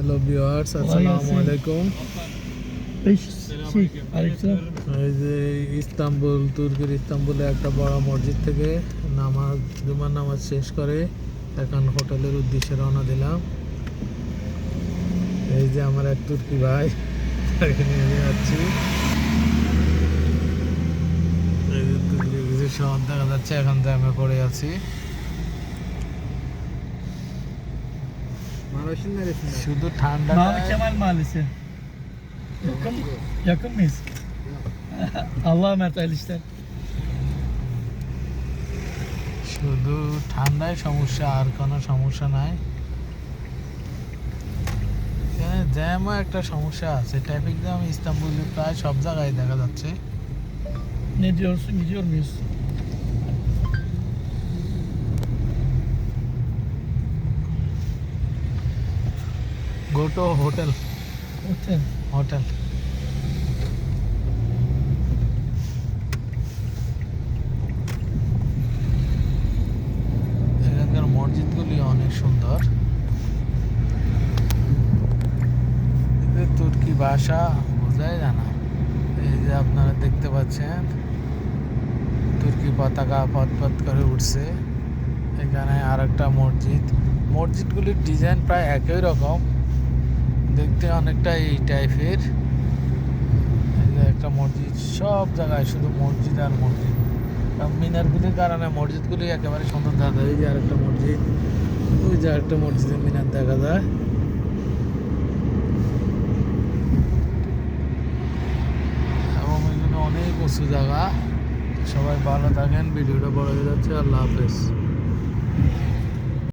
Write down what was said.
Hello viewers, আসসালামু আলাইকুম। এই যে ইস্তাম্বুল, তুর্কির ইস্তাম্বুলে একটা বড় মসজিদ থেকে জুমার নামাজ শেষ করে এখন হোটেলের উদ্দেশ্যে রওনা দিলাম। এই যে আমার এক তুর্কি ভাই, তাকে নিয়ে যাচ্ছি। এই যে তুর্কির কিছু শহর দেখা যাচ্ছে, এখন জ্যামে পড়ে আছি। শুধু ঠান্ডা। Kemal Mahallesi. Yakın mıyız? Allah'a emanet hayırlı işler. শুধু ঠান্ডায় সমস্যা, আর কোনো সমস্যা নাই। এখানে জ্যামও একটা সমস্যা আছে, ট্রাফিক জ্যাম ইস্তাম্বুলে প্রায় সব জায়গায় দেখা যাচ্ছে। Ne diyorsun? Gidiyor muyuz? Go to hotel. Otel. Hotel এখানকার মসজিদগুলি অনেক সুন্দর। এদের তুর্কি ভাষা বোঝাই যায় না। এই যে আপনারা দেখতে পাচ্ছেন তুর্কি পতাকা পথ করে উঠছে। এখানে আর একটা মসজিদগুলির ডিজাইন প্রায় একই রকম, দেখতে অনেকটা এই টাইপের। একটা মসজিদ, সব জায়গায় শুধু মসজিদ আর মসজিদ। মিনারগুলির কারণে মসজিদগুলি একেবারে সুন্দর দেখা যায়। এই যে আরেকটা মসজিদ, ওই যে আরেকটা মসজিদের মিনার দেখা যায়। এবং এখানে অনেক উঁচু জায়গা। সবাই ভালো থাকেন, ভিডিওটা বড় হয়ে যাচ্ছে। আল্লাহ হাফেজ।